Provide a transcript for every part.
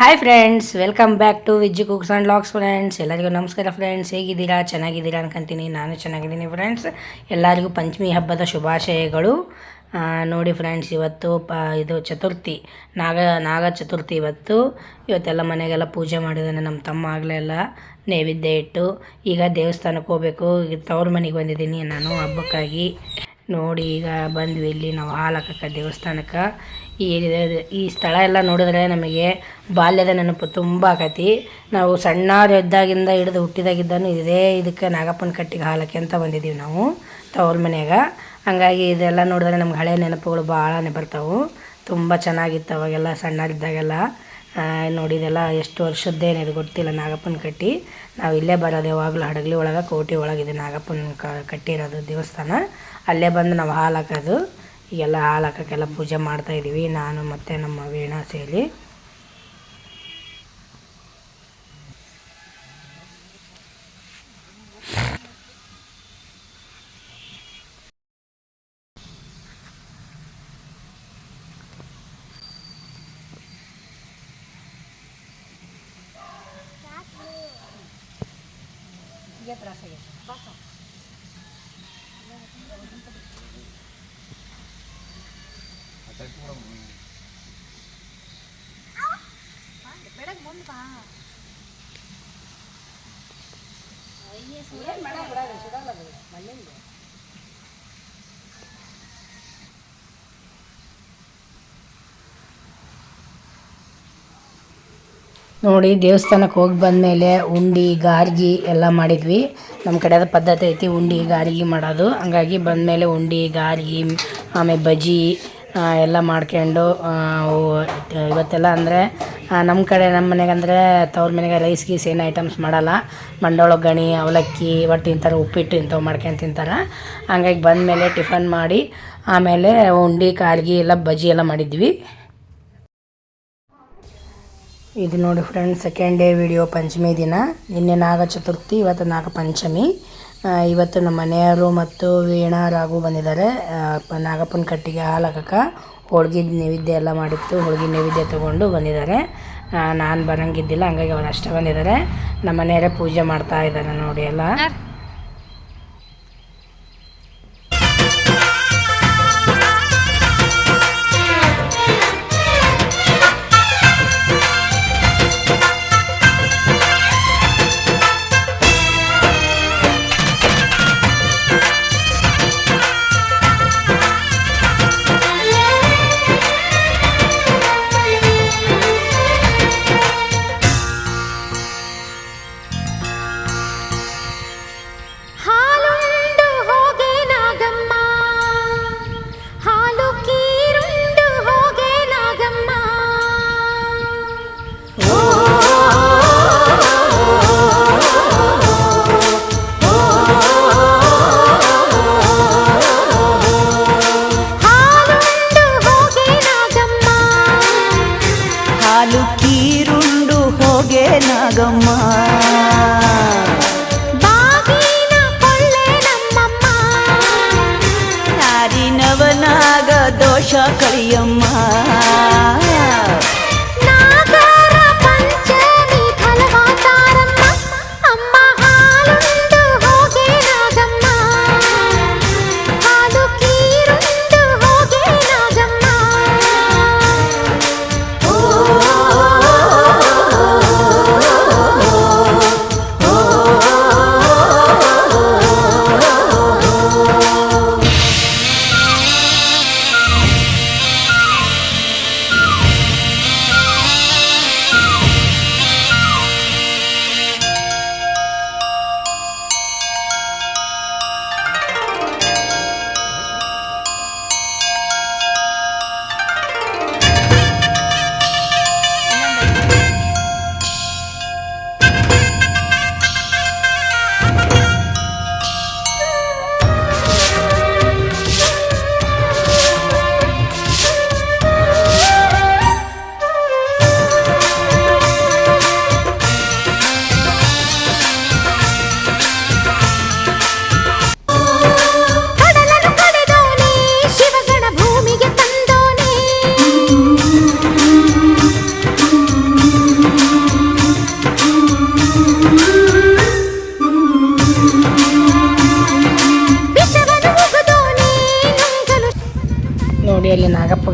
Hi friends, welcome back to Vijju cooks and vlogs friends. ಎಲ್ಲರಿಗೂ ನಮಸ್ಕಾರ friends. ಹೇಗಿದ್ದೀರಾ? ಚೆನ್ನಾಗಿದ್ದೀರಾ ಅನ್ಕೊಂತೀನಿ. ನಾನು ಚೆನ್ನಾಗಿದ್ದೀನಿ ಫ್ರೆಂಡ್ಸ್. ಎಲ್ಲರಿಗೂ ಪಂಚಮಿ ಹಬ್ಬದ ಶುಭಾಶಯಗಳು. ನೋಡಿ ಫ್ರೆಂಡ್ಸ್, ಇವತ್ತು ಇದು ಚತುರ್ಥಿ, ನಾಗ ಚತುರ್ಥಿ ಇವತ್ತೆಲ್ಲ ಮನೆಗೆಲ್ಲ ಪೂಜೆ ಮಾಡಿದ್ದಾನೆ ನಮ್ಮ ತಮ್ಮ. ಆಗಲೆಲ್ಲ ನೈವೇದ್ಯ ಇಟ್ಟು ಈಗ ದೇವಸ್ಥಾನಕ್ಕೆ ಹೋಗಬೇಕು. ಈಗ ತವ್ರ ಮನೆಗೆ ಬಂದಿದ್ದೀನಿ ನಾನು ಹಬ್ಬಕ್ಕಾಗಿ. ನೋಡಿ, ಈಗ ಬಂದ್ವಿ ಇಲ್ಲಿ ನಾವು ಹಾಲು ಹಾಕಕ್ಕೆ ದೇವಸ್ಥಾನಕ್ಕೆ. ಈ ಸ್ಥಳ ಎಲ್ಲ ನೋಡಿದ್ರೆ ನಮಗೆ ಬಾಲ್ಯದ ನೆನಪು ತುಂಬ ಆಕತಿ. ನಾವು ಸಣ್ಣವರಿದ್ದಾಗಿಂದ ಹಿಡಿದು ಹುಟ್ಟಿದಾಗಿದ್ದಾನು ಇದಕ್ಕೆ ನಾಗಪ್ಪನ ಕಟ್ಟಿಗೆ ಹಾಲಕ್ಕೆ ಅಂತ ಬಂದಿದ್ದೀವಿ ನಾವು ತವ್ರ ಮನೆಯಾಗ. ಹಂಗಾಗಿ ಇದೆಲ್ಲ ನೋಡಿದ್ರೆ ನಮ್ಗೆ ಹಳೆಯ ನೆನಪುಗಳು ಭಾಳನೇ ಬರ್ತಾವೆ. ತುಂಬ ಚೆನ್ನಾಗಿತ್ತು ಅವಾಗೆಲ್ಲ ಸಣ್ಣರಿದ್ದಾಗೆಲ್ಲ. ನೋಡಿ, ಇದೆಲ್ಲ ಎಷ್ಟು ವರ್ಷದ್ದೇನು ಇದು ಗೊತ್ತಿಲ್ಲ. ನಾಗಪ್ಪನ ಕಟ್ಟಿ ನಾವು ಇಲ್ಲೇ ಬರೋದು ಯಾವಾಗಲೂ ಹಡಗಲಿ ಒಳಗೆ, ಕೋಟೆ ಒಳಗಿದೆ ನಾಗಪ್ಪನ ಕಟ್ಟಿರೋದು ದೇವಸ್ಥಾನ. ಅಲ್ಲೇ ಬಂದು ನಾವು ಹಾಲು ಹಾಕೋದು. ಈಗೆಲ್ಲ ಹಾಲು ಹಾಕೋಕ್ಕೆಲ್ಲ ಪೂಜೆ ಮಾಡ್ತಾಯಿದ್ದೀವಿ ನಾನು ಮತ್ತು ನಮ್ಮ ವೀಣಾ ಸೇರಿ. ನೋಡಿ, ದೇವಸ್ಥಾನಕ್ಕೆ ಹೋಗಿ ಬಂದಮೇಲೆ ಉಂಡಿ ಗಾರ್ಗಿ ಎಲ್ಲ ಮಾಡಿದ್ವಿ. ನಮ್ಮ ಕಡೆದ ಪದ್ಧತಿ ಐತಿ ಉಂಡಿ ಗಾರ್ಗಿ ಮಾಡೋದು. ಹಂಗಾಗಿ ಬಂದಮೇಲೆ ಉಂಡಿ ಗಾರ್ಗಿ ಆಮೇಲೆ ಬಜ್ಜಿ ಎಲ್ಲ ಮಾಡ್ಕೊಂಡು ಇವತ್ತೆಲ್ಲ ಅಂದರೆ ನಮ್ಮ ಕಡೆ ನಮ್ಮ ಮನೆಗೆ ಅಂದರೆ ತವ್ರ ಮನೆಗೆ ರೈಸ್ ಗೀಸ್ ಏನು ಐಟಮ್ಸ್ ಮಾಡಲ್ಲ. ಮಂಡಾಳ ಒಗ್ಗರಣೆ, ಅವಲಕ್ಕಿ, ಒಟ್ಟು ತಿಂತಾರೆ, ಉಪ್ಪಿಟ್ಟು ಇಂಥವು ಮಾಡ್ಕೊಂಡು ತಿಂತಾರೆ. ಹಂಗಾಗಿ ಬಂದಮೇಲೆ ಟಿಫನ್ ಮಾಡಿ ಆಮೇಲೆ ಉಂಡಿ ಕಾರ್ಗಿ ಎಲ್ಲ ಬಜ್ಜಿ ಎಲ್ಲ ಮಾಡಿದ್ವಿ. ಇದು ನೋಡಿ friends, second day video. Panchami ದಿನ, ನಿನ್ನೆ ನಾಗ ಚತುರ್ಥಿ, ಇವತ್ತು ನಾಗ ಪಂಚಮಿ. ಇವತ್ತು ನಮ್ಮ ಮನೆಯವರು ಮತ್ತು ವೀಣಾ ರಾಘು ಬಂದಿದ್ದಾರೆ ನಾಗಪ್ಪನ ಕಟ್ಟಿಗೆ ಹಾಲು ಹಾಕಕ್ಕೆ. ಹೋಳ್ಗೆ ನೈವೇದ್ಯ ಎಲ್ಲ ಮಾಡಿತ್ತು. ಹೋಳ್ಗೆ ನೈವೇದ್ಯ ತೊಗೊಂಡು ಬಂದಿದ್ದಾರೆ. ನಾನು ಬರೋಂಗಿದ್ದಿಲ್ಲ, ಹಂಗಾಗಿ ಅವ್ರು ಅಷ್ಟೇ ಬಂದಿದ್ದಾರೆ. ನಮ್ಮ ಮನೆಯವರೇ ಪೂಜೆ ಮಾಡ್ತಾ ಇದ್ದಾರೆ ನೋಡಿ ಎಲ್ಲ. ಹಾಲು ಕೀರುಂಡು ಹೋಗೆ ನಾಗಮ್ಮ, ಬಾಗಿನ ಕೊಳ್ಳೆ ನಮ್ಮಮ್ಮ, ನಾರಿನವನಾಗ ದೋಷ ಕಳಿಯಮ್ಮ. ನಾಗರ ಪಂಚಮಿ ಫಲವಾತಾರಮ್ಮ, ಅಮ್ಮ ಹಾಲುಂಡು ಹೋಗೆ ನಾಗಮ್ಮ, ಹಾಲು ಕೀರುಂಡು ಹೋಗೆ ನಾಗಮ್ಮ.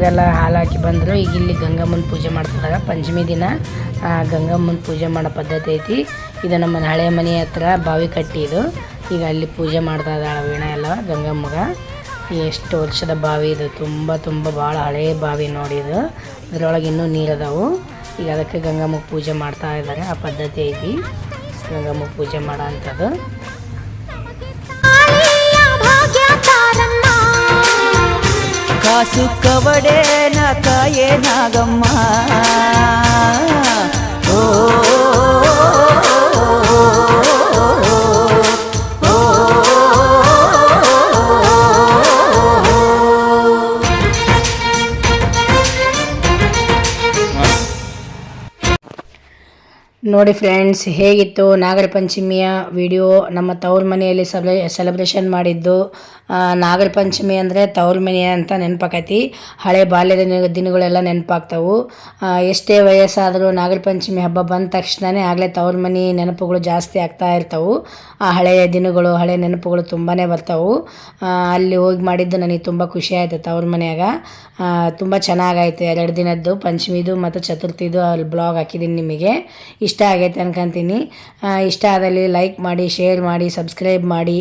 ದೇವರೆಲ್ಲ ಹಾಲು ಹಾಕಿ ಬಂದರು. ಈಗ ಇಲ್ಲಿ ಗಂಗಮ್ಮನ ಪೂಜೆ ಮಾಡ್ತಿದ್ದಾರೆ. ಪಂಚಮಿ ದಿನ ಗಂಗಮ್ಮನ ಪೂಜೆ ಮಾಡೋ ಪದ್ಧತಿ ಐತಿ. ಇದು ನಮ್ಮ ಹಳೆ ಮನೆ ಹತ್ರ ಬಾವಿ ಕಟ್ಟಿ ಇದು. ಈಗ ಅಲ್ಲಿ ಪೂಜೆ ಮಾಡ್ತಾ ಇದ್ದಾಳೆ ವೀಣಾ ಎಲ್ಲ ಗಂಗಮ್ಮಗೆ. ಎಷ್ಟು ವರ್ಷದ ಬಾವಿ ಇದು, ತುಂಬ ಭಾಳ ಹಳೆಯ ಬಾವಿ ನೋಡಿ ಇದು. ಅದರೊಳಗೆ ಇನ್ನೂ ನೀರು ಅದಾವು. ಈಗ ಅದಕ್ಕೆ ಗಂಗಮ್ಮಗೆ ಪೂಜೆ ಮಾಡ್ತಾ ಇದ್ದಾರೆ. ಆ ಪದ್ಧತಿ ಐತಿ ಗಂಗಮ್ಮಗೆ ಪೂಜೆ ಮಾಡೋ ಅಂಥದ್ದು. ಕಾಸು ಕವಡೇನ ಕಾಯೇ ನಾಗಮ್ಮ. ಓ ನೋಡಿ ಫ್ರೆಂಡ್ಸ್, ಹೇಗಿತ್ತು ನಾಗರ ಪಂಚಮಿಯ ವಿಡಿಯೋ. ನಮ್ಮ ತವ್ರ ಮನೆಯಲ್ಲಿ ಸೆಲೆಬ್ರೇಷನ್ ಮಾಡಿದ್ದು. ನಾಗರ ಪಂಚಮಿ ಅಂದರೆ ತವ್ರ ಮನೆ ಅಂತ ನೆನಪಾಕೈತಿ. ಹಳೆ ಬಾಲ್ಯದ ದಿನಗಳೆಲ್ಲ ನೆನಪಾಗ್ತಾವು. ಎಷ್ಟೇ ವಯಸ್ಸಾದರೂ ನಾಗರ ಪಂಚಮಿ ಹಬ್ಬ ಬಂದ ತಕ್ಷಣವೇ ಆಗಲೇ ತವ್ರ ಮನೆ ನೆನಪುಗಳು ಜಾಸ್ತಿ ಆಗ್ತಾ ಇರ್ತಾವೆ. ಆ ಹಳೆಯ ದಿನಗಳು, ಹಳೆಯ ನೆನಪುಗಳು ತುಂಬಾ ಬರ್ತಾವೆ. ಅಲ್ಲಿ ಹೋಗಿ ಮಾಡಿದ್ದು ನನಗೆ ತುಂಬ ಖುಷಿ ಆಯಿತು. ತವ್ರ ಮನೆಯಾಗ ತುಂಬ ಚೆನ್ನಾಗಾಯ್ತು. 2 ದಿನದ್ದು ಪಂಚಮಿದು ಮತ್ತು ಚತುರ್ಥಿದು ಅಲ್ಲಿ ಬ್ಲಾಗ್ ಹಾಕಿದ್ದೀನಿ. ನಿಮಗೆ ಇಷ್ಟ ಆಗೈತೆ ಅನ್ಕೊಂತೀನಿ. ಇಷ್ಟ ಆದಲ್ಲಿ ಲೈಕ್ ಮಾಡಿ, ಶೇರ್ ಮಾಡಿ, ಸಬ್ಸ್ಕ್ರೈಬ್ ಮಾಡಿ.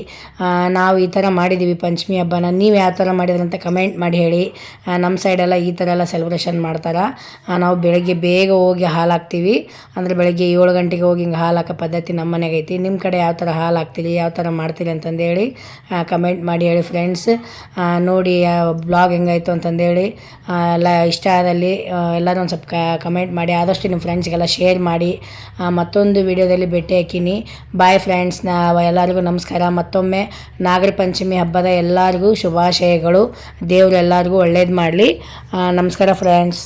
ನಾವು ಈ ಥರ ಮಾಡಿದ್ದೀವಿ ಪಂಚಮಿ ಹಬ್ಬನ. ನೀವು ಯಾವ ಥರ ಮಾಡಿದ್ರಂತ ಕಮೆಂಟ್ ಮಾಡಿ ಹೇಳಿ. ನಮ್ಮ ಸೈಡೆಲ್ಲ ಈ ಥರ ಎಲ್ಲ ಸೆಲೆಬ್ರೇಷನ್ ಮಾಡ್ತಾರೆ. ನಾವು ಬೆಳಗ್ಗೆ ಬೇಗ ಹೋಗಿ ಹಾಲು ಹಾಕ್ತೀವಿ. ಅಂದರೆ ಬೆಳಗ್ಗೆ 7 ಗಂಟೆಗೆ ಹೋಗಿ ಹಿಂಗೆ ಹಾಲು ಹಾಕೋ ಪದ್ಧತಿ ನಮ್ಮ ಮನೆಗೆ ಐತಿ. ನಿಮ್ಮ ಕಡೆ ಯಾವ ಥರ ಹಾಲು ಹಾಕ್ತೀರಿ, ಯಾವ ಥರ ಮಾಡ್ತೀರಿ ಅಂತಂದೇಳಿ ಕಮೆಂಟ್ ಮಾಡಿ ಹೇಳಿ ಫ್ರೆಂಡ್ಸ್. ನೋಡಿ ಬ್ಲಾಗ್ ಹೆಂಗಾಯಿತು ಅಂತಂದೇಳಿ. ಇಷ್ಟ ಆದಲ್ಲಿ ಎಲ್ಲರೂ ಒಂದು ಸ್ವಲ್ಪ ಕಮೆಂಟ್ ಮಾಡಿ. ಆದಷ್ಟು ನಿಮ್ಮ ಫ್ರೆಂಡ್ಸ್ಗೆಲ್ಲ ಶೇರ್ ಮಾಡಿ. ಮತ್ತೊಂದು ವಿಡಿಯೋದಲ್ಲಿ ಭೇಟಿ ಹಾಕಿನಿ. Bye friends. ಎಲ್ಲರಿಗೂ ನಮಸ್ಕಾರ. ಮತ್ತೊಮ್ಮೆ ನಾಗರ ಪಂಚಮಿ ಹಬ್ಬದ ಎಲ್ಲರಿಗೂ ಶುಭಾಶಯಗಳು. ದೇವರು ಎಲ್ಲರಿಗೂ ಒಳ್ಳೇದು ಮಾಡಲಿ. ನಮಸ್ಕಾರ ಫ್ರೆಂಡ್ಸ್.